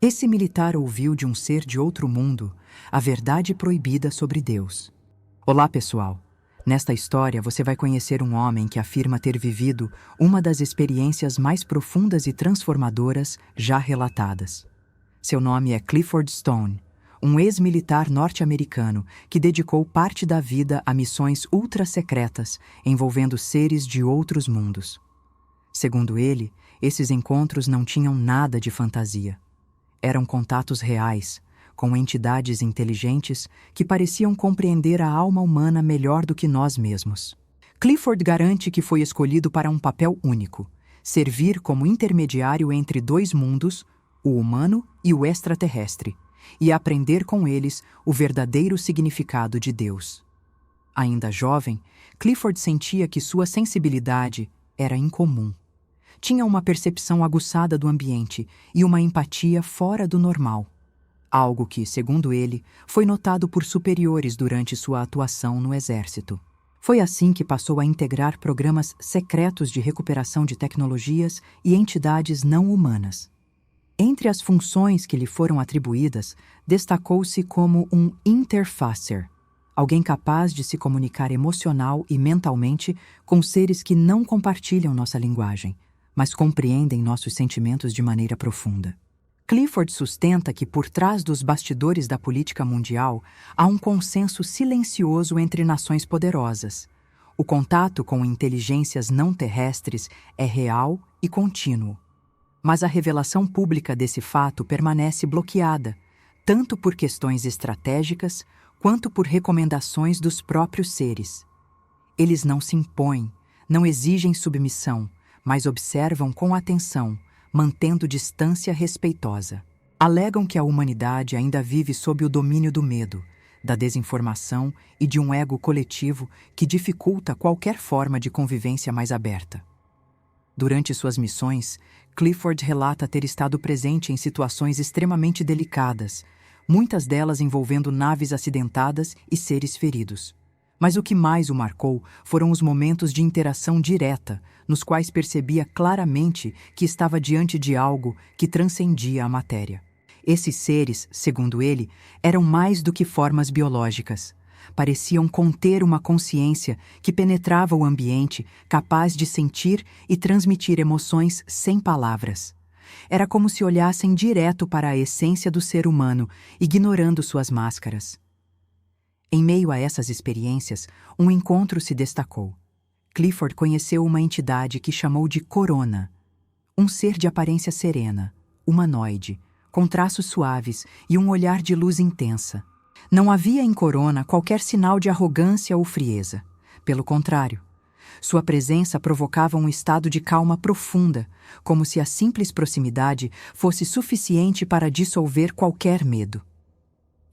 Esse militar ouviu de um ser de outro mundo a verdade proibida sobre Deus. Olá, pessoal! Nesta história, você vai conhecer um homem que afirma ter vivido uma das experiências mais profundas e transformadoras já relatadas. Seu nome é Clifford Stone, um ex-militar norte-americano que dedicou parte da vida a missões ultra-secretas envolvendo seres de outros mundos. Segundo ele, esses encontros não tinham nada de fantasia. Eram contatos reais, com entidades inteligentes que pareciam compreender a alma humana melhor do que nós mesmos. Clifford garante que foi escolhido para um papel único: servir como intermediário entre dois mundos, o humano e o extraterrestre, e aprender com eles o verdadeiro significado de Deus. Ainda jovem, Clifford sentia que sua sensibilidade era incomum. Tinha uma percepção aguçada do ambiente e uma empatia fora do normal. Algo que, segundo ele, foi notado por superiores durante sua atuação no Exército. Foi assim que passou a integrar programas secretos de recuperação de tecnologias e entidades não humanas. Entre as funções que lhe foram atribuídas, destacou-se como um interfacer, alguém capaz de se comunicar emocional e mentalmente com seres que não compartilham nossa linguagem, mas compreendem nossos sentimentos de maneira profunda. Clifford sustenta que por trás dos bastidores da política mundial há um consenso silencioso entre nações poderosas. O contato com inteligências não terrestres é real e contínuo. Mas a revelação pública desse fato permanece bloqueada, tanto por questões estratégicas quanto por recomendações dos próprios seres. Eles não se impõem, não exigem submissão, mas observam com atenção, mantendo distância respeitosa. Alegam que a humanidade ainda vive sob o domínio do medo, da desinformação e de um ego coletivo que dificulta qualquer forma de convivência mais aberta. Durante suas missões, Clifford relata ter estado presente em situações extremamente delicadas, muitas delas envolvendo naves acidentadas e seres feridos. Mas o que mais o marcou foram os momentos de interação direta, nos quais percebia claramente que estava diante de algo que transcendia a matéria. Esses seres, segundo ele, eram mais do que formas biológicas. Pareciam conter uma consciência que penetrava o ambiente, capaz de sentir e transmitir emoções sem palavras. Era como se olhassem direto para a essência do ser humano, ignorando suas máscaras. Em meio a essas experiências, um encontro se destacou. Clifford conheceu uma entidade que chamou de Corona, um ser de aparência serena, humanoide, com traços suaves e um olhar de luz intensa. Não havia em Corona qualquer sinal de arrogância ou frieza. Pelo contrário, sua presença provocava um estado de calma profunda, como se a simples proximidade fosse suficiente para dissolver qualquer medo.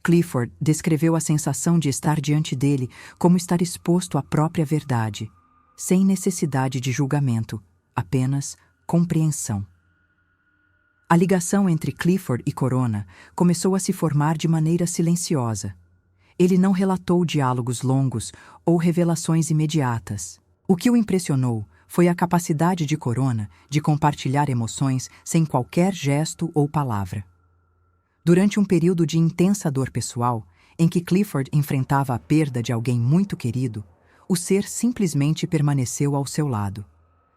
Clifford descreveu a sensação de estar diante dele como estar exposto à própria verdade, sem necessidade de julgamento, apenas compreensão. A ligação entre Clifford e Corona começou a se formar de maneira silenciosa. Ele não relatou diálogos longos ou revelações imediatas. O que o impressionou foi a capacidade de Corona de compartilhar emoções sem qualquer gesto ou palavra. Durante um período de intensa dor pessoal, em que Clifford enfrentava a perda de alguém muito querido, o ser simplesmente permaneceu ao seu lado.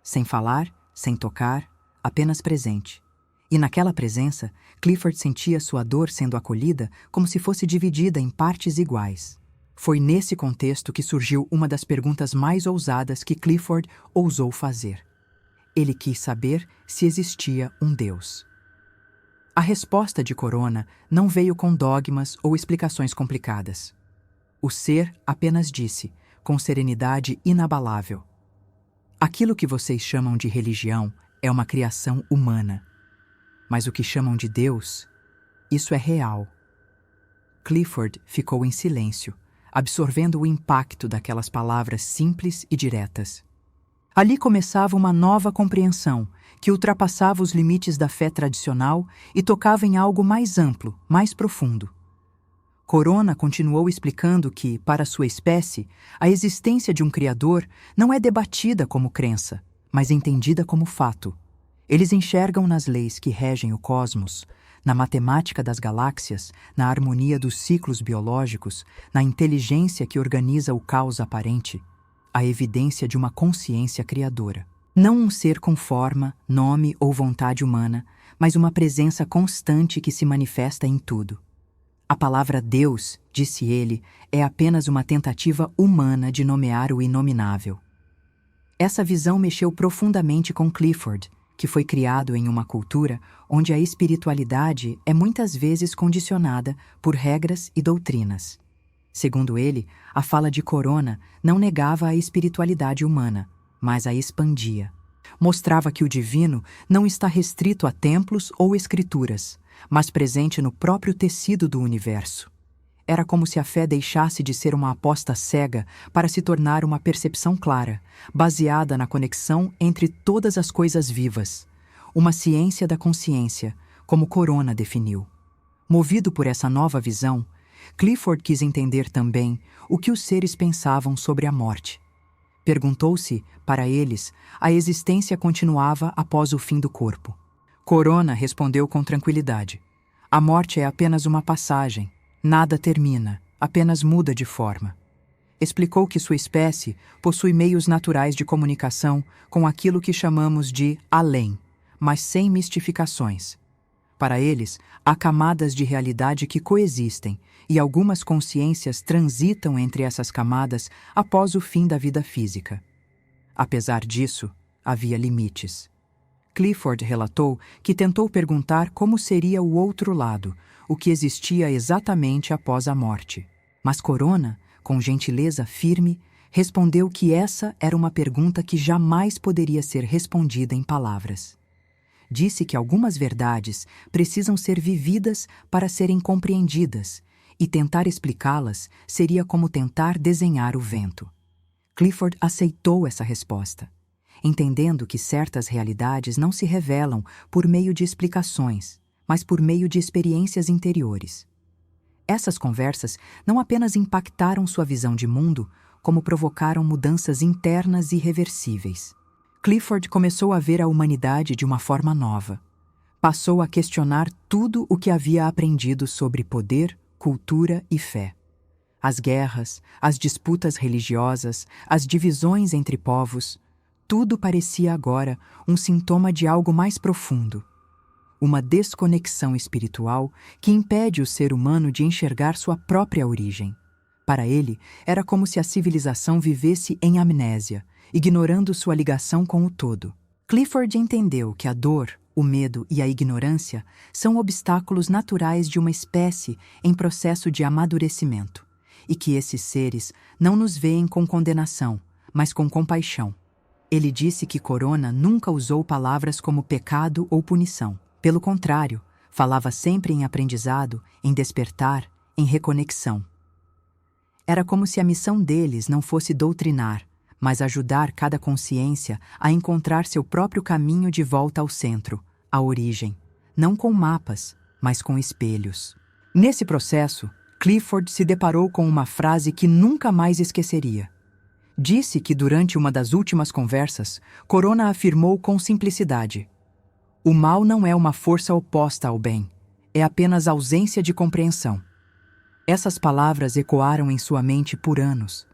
Sem falar, sem tocar, apenas presente. E naquela presença, Clifford sentia sua dor sendo acolhida como se fosse dividida em partes iguais. Foi nesse contexto que surgiu uma das perguntas mais ousadas que Clifford ousou fazer. Ele quis saber se existia um Deus. A resposta de Corona não veio com dogmas ou explicações complicadas. O ser apenas disse, com serenidade inabalável: aquilo que vocês chamam de religião é uma criação humana. Mas o que chamam de Deus, isso é real. Clifford ficou em silêncio, absorvendo o impacto daquelas palavras simples e diretas. Ali começava uma nova compreensão, que ultrapassava os limites da fé tradicional e tocava em algo mais amplo, mais profundo. Corona continuou explicando que, para sua espécie, a existência de um Criador não é debatida como crença, mas entendida como fato. Eles enxergam nas leis que regem o cosmos, na matemática das galáxias, na harmonia dos ciclos biológicos, na inteligência que organiza o caos aparente, a evidência de uma consciência criadora. Não um ser com forma, nome ou vontade humana, mas uma presença constante que se manifesta em tudo. A palavra Deus, disse ele, é apenas uma tentativa humana de nomear o inominável. Essa visão mexeu profundamente com Clifford, que foi criado em uma cultura onde a espiritualidade é muitas vezes condicionada por regras e doutrinas. Segundo ele, a fala de Corona não negava a espiritualidade humana, mas a expandia. Mostrava que o divino não está restrito a templos ou escrituras, mas presente no próprio tecido do universo. Era como se a fé deixasse de ser uma aposta cega para se tornar uma percepção clara, baseada na conexão entre todas as coisas vivas. Uma ciência da consciência, como Corona definiu. Movido por essa nova visão, Clifford quis entender também o que os seres pensavam sobre a morte. Perguntou-se, para eles, a existência continuava após o fim do corpo. Corona respondeu com tranquilidade. A morte é apenas uma passagem. Nada termina, apenas muda de forma. Explicou que sua espécie possui meios naturais de comunicação com aquilo que chamamos de além, mas sem mistificações. Para eles, há camadas de realidade que coexistem e algumas consciências transitam entre essas camadas após o fim da vida física. Apesar disso, havia limites. Clifford relatou que tentou perguntar como seria o outro lado, o que existia exatamente após a morte. Mas Corona, com gentileza firme, respondeu que essa era uma pergunta que jamais poderia ser respondida em palavras. Disse que algumas verdades precisam ser vividas para serem compreendidas, e tentar explicá-las seria como tentar desenhar o vento. Clifford aceitou essa resposta, entendendo que certas realidades não se revelam por meio de explicações, mas por meio de experiências interiores. Essas conversas não apenas impactaram sua visão de mundo, como provocaram mudanças internas irreversíveis. Clifford começou a ver a humanidade de uma forma nova. Passou a questionar tudo o que havia aprendido sobre poder, cultura e fé. As guerras, as disputas religiosas, as divisões entre povos, tudo parecia agora um sintoma de algo mais profundo. Uma desconexão espiritual que impede o ser humano de enxergar sua própria origem. Para ele, era como se a civilização vivesse em amnésia, ignorando sua ligação com o todo. Clifford entendeu que a dor, o medo e a ignorância são obstáculos naturais de uma espécie em processo de amadurecimento, e que esses seres não nos veem com condenação, mas com compaixão. Ele disse que Corona nunca usou palavras como pecado ou punição. Pelo contrário, falava sempre em aprendizado, em despertar, em reconexão. Era como se a missão deles não fosse doutrinar, mas ajudar cada consciência a encontrar seu próprio caminho de volta ao centro, à origem, não com mapas, mas com espelhos. Nesse processo, Clifford se deparou com uma frase que nunca mais esqueceria. Disse que durante uma das últimas conversas, Corona afirmou com simplicidade: o mal não é uma força oposta ao bem, é apenas ausência de compreensão. Essas palavras ecoaram em sua mente por anos.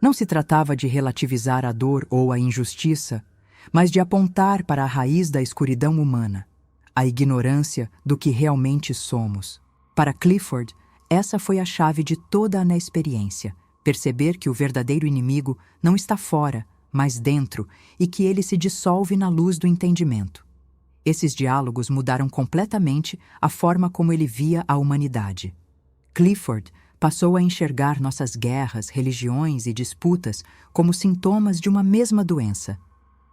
Não se tratava de relativizar a dor ou a injustiça, mas de apontar para a raiz da escuridão humana, a ignorância do que realmente somos. Para Clifford, essa foi a chave de toda a experiência, perceber que o verdadeiro inimigo não está fora, mas dentro, e que ele se dissolve na luz do entendimento. Esses diálogos mudaram completamente a forma como ele via a humanidade. Clifford passou a enxergar nossas guerras, religiões e disputas como sintomas de uma mesma doença,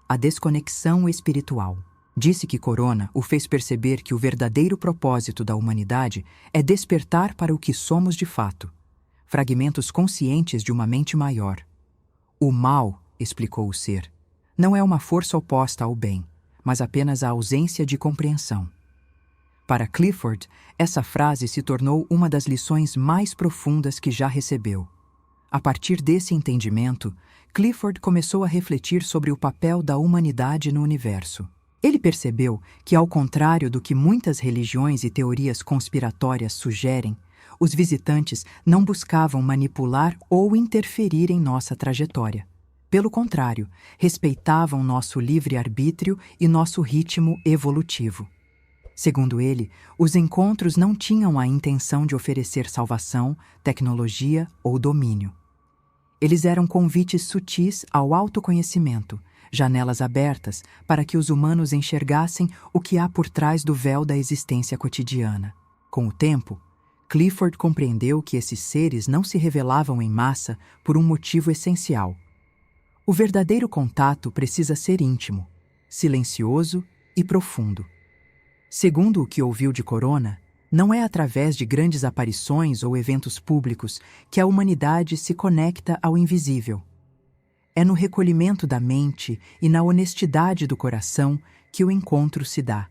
a desconexão espiritual. Disse que Corona o fez perceber que o verdadeiro propósito da humanidade é despertar para o que somos de fato, fragmentos conscientes de uma mente maior. O mal, explicou o ser, não é uma força oposta ao bem, mas apenas a ausência de compreensão. Para Clifford, essa frase se tornou uma das lições mais profundas que já recebeu. A partir desse entendimento, Clifford começou a refletir sobre o papel da humanidade no universo. Ele percebeu que, ao contrário do que muitas religiões e teorias conspiratórias sugerem, os visitantes não buscavam manipular ou interferir em nossa trajetória. Pelo contrário, respeitavam nosso livre-arbítrio e nosso ritmo evolutivo. Segundo ele, os encontros não tinham a intenção de oferecer salvação, tecnologia ou domínio. Eles eram convites sutis ao autoconhecimento, janelas abertas para que os humanos enxergassem o que há por trás do véu da existência cotidiana. Com o tempo, Clifford compreendeu que esses seres não se revelavam em massa por um motivo essencial. O verdadeiro contato precisa ser íntimo, silencioso e profundo. Segundo o que ouviu de Corona, não é através de grandes aparições ou eventos públicos que a humanidade se conecta ao invisível. É no recolhimento da mente e na honestidade do coração que o encontro se dá.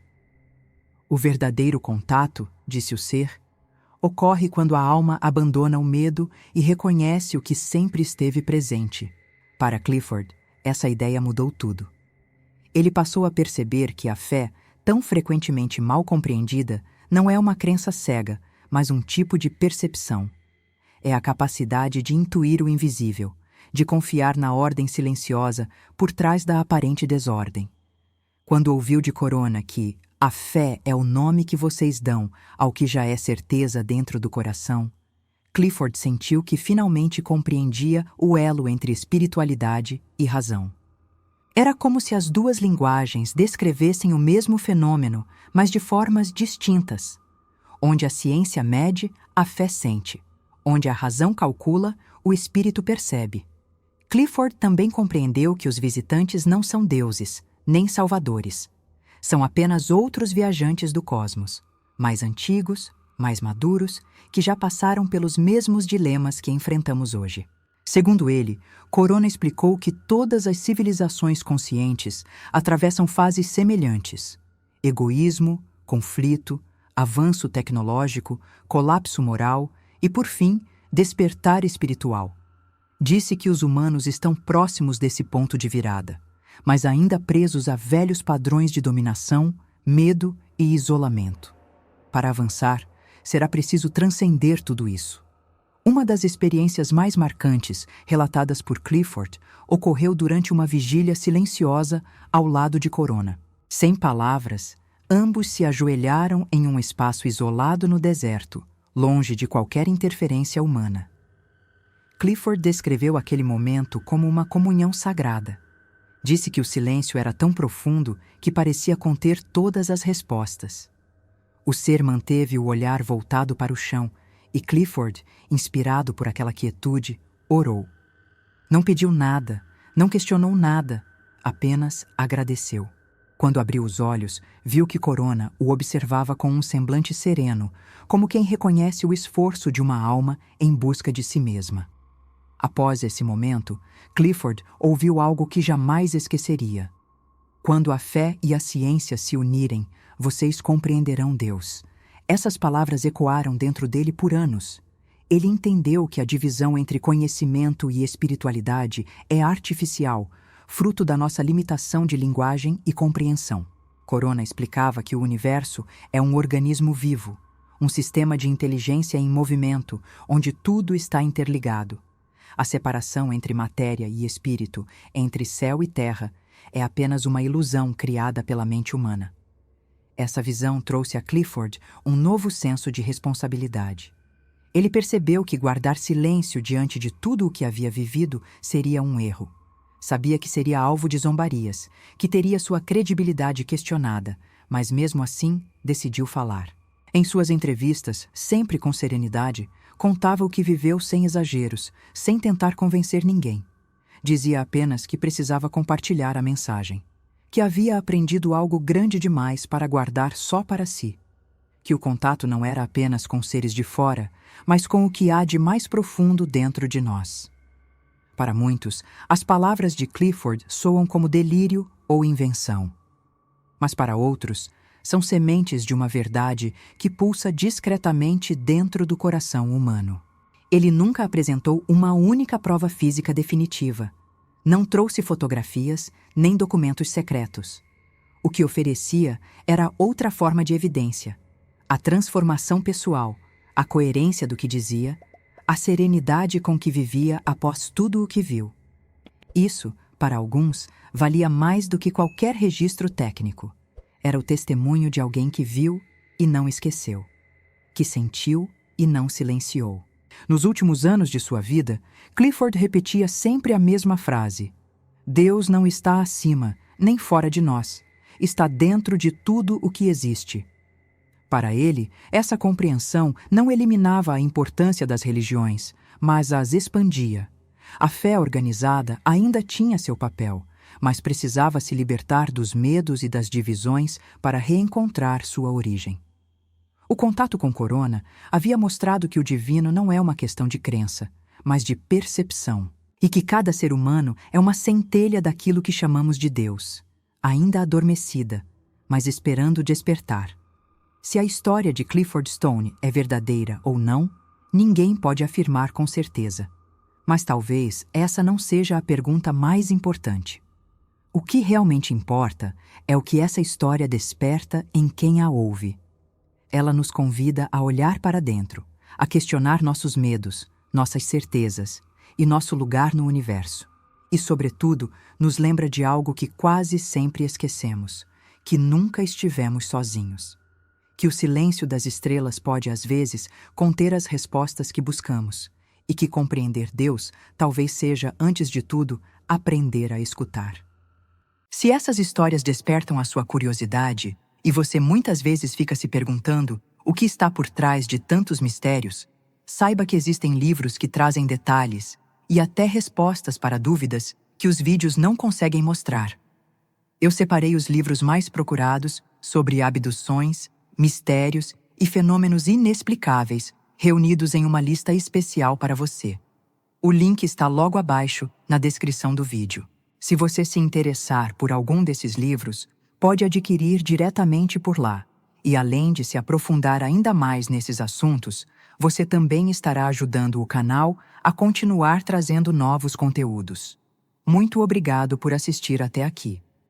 O verdadeiro contato, disse o ser, ocorre quando a alma abandona o medo e reconhece o que sempre esteve presente. Para Clifford, essa ideia mudou tudo. Ele passou a perceber que a fé, tão frequentemente mal compreendida, não é uma crença cega, mas um tipo de percepção. É a capacidade de intuir o invisível, de confiar na ordem silenciosa por trás da aparente desordem. Quando ouviu de Corona que a fé é o nome que vocês dão ao que já é certeza dentro do coração, Clifford sentiu que finalmente compreendia o elo entre espiritualidade e razão. Era como se as duas linguagens descrevessem o mesmo fenômeno, mas de formas distintas. Onde a ciência mede, a fé sente. Onde a razão calcula, o espírito percebe. Clifford também compreendeu que os visitantes não são deuses, nem salvadores. São apenas outros viajantes do cosmos, mais antigos, mais maduros, que já passaram pelos mesmos dilemas que enfrentamos hoje. Segundo ele, Corona explicou que todas as civilizações conscientes atravessam fases semelhantes: egoísmo, conflito, avanço tecnológico, colapso moral e, por fim, despertar espiritual. Disse que os humanos estão próximos desse ponto de virada, mas ainda presos a velhos padrões de dominação, medo e isolamento. Para avançar, será preciso transcender tudo isso. Uma das experiências mais marcantes relatadas por Clifford ocorreu durante uma vigília silenciosa ao lado de Corona. Sem palavras, ambos se ajoelharam em um espaço isolado no deserto, longe de qualquer interferência humana. Clifford descreveu aquele momento como uma comunhão sagrada. Disse que o silêncio era tão profundo que parecia conter todas as respostas. O ser manteve o olhar voltado para o chão e Clifford, inspirado por aquela quietude, orou. Não pediu nada, não questionou nada, apenas agradeceu. Quando abriu os olhos, viu que Corona o observava com um semblante sereno, como quem reconhece o esforço de uma alma em busca de si mesma. Após esse momento, Clifford ouviu algo que jamais esqueceria. Quando a fé e a ciência se unirem, vocês compreenderão Deus. Essas palavras ecoaram dentro dele por anos. Ele entendeu que a divisão entre conhecimento e espiritualidade é artificial, fruto da nossa limitação de linguagem e compreensão. Corona explicava que o universo é um organismo vivo, um sistema de inteligência em movimento, onde tudo está interligado. A separação entre matéria e espírito, entre céu e terra, é apenas uma ilusão criada pela mente humana. Essa visão trouxe a Clifford um novo senso de responsabilidade. Ele percebeu que guardar silêncio diante de tudo o que havia vivido seria um erro. Sabia que seria alvo de zombarias, que teria sua credibilidade questionada, mas mesmo assim decidiu falar. Em suas entrevistas, sempre com serenidade, contava o que viveu sem exageros, sem tentar convencer ninguém. Dizia apenas que precisava compartilhar a mensagem. Que havia aprendido algo grande demais para guardar só para si. Que o contato não era apenas com seres de fora, mas com o que há de mais profundo dentro de nós. Para muitos, as palavras de Clifford soam como delírio ou invenção. Mas para outros, são sementes de uma verdade que pulsa discretamente dentro do coração humano. Ele nunca apresentou uma única prova física definitiva. Não trouxe fotografias nem documentos secretos. O que oferecia era outra forma de evidência: a transformação pessoal, a coerência do que dizia, a serenidade com que vivia após tudo o que viu. Isso, para alguns, valia mais do que qualquer registro técnico. Era o testemunho de alguém que viu e não esqueceu, que sentiu e não silenciou. Nos últimos anos de sua vida, Clifford repetia sempre a mesma frase: Deus não está acima, nem fora de nós. Está dentro de tudo o que existe. Para ele, essa compreensão não eliminava a importância das religiões, mas as expandia. A fé organizada ainda tinha seu papel, mas precisava se libertar dos medos e das divisões para reencontrar sua origem. O contato com Corona havia mostrado que o divino não é uma questão de crença, mas de percepção, e que cada ser humano é uma centelha daquilo que chamamos de Deus, ainda adormecida, mas esperando despertar. Se a história de Clifford Stone é verdadeira ou não, ninguém pode afirmar com certeza. Mas talvez essa não seja a pergunta mais importante. O que realmente importa é o que essa história desperta em quem a ouve. Ela nos convida a olhar para dentro, a questionar nossos medos, nossas certezas e nosso lugar no universo. E, sobretudo, nos lembra de algo que quase sempre esquecemos, que nunca estivemos sozinhos. Que o silêncio das estrelas pode, às vezes, conter as respostas que buscamos, e que compreender Deus talvez seja, antes de tudo, aprender a escutar. Se essas histórias despertam a sua curiosidade, e você muitas vezes fica se perguntando o que está por trás de tantos mistérios, saiba que existem livros que trazem detalhes e até respostas para dúvidas que os vídeos não conseguem mostrar. Eu separei os livros mais procurados sobre abduções, mistérios e fenômenos inexplicáveis, reunidos em uma lista especial para você. O link está logo abaixo, na descrição do vídeo. Se você se interessar por algum desses livros, pode adquirir diretamente por lá. E além de se aprofundar ainda mais nesses assuntos, você também estará ajudando o canal a continuar trazendo novos conteúdos. Muito obrigado por assistir até aqui.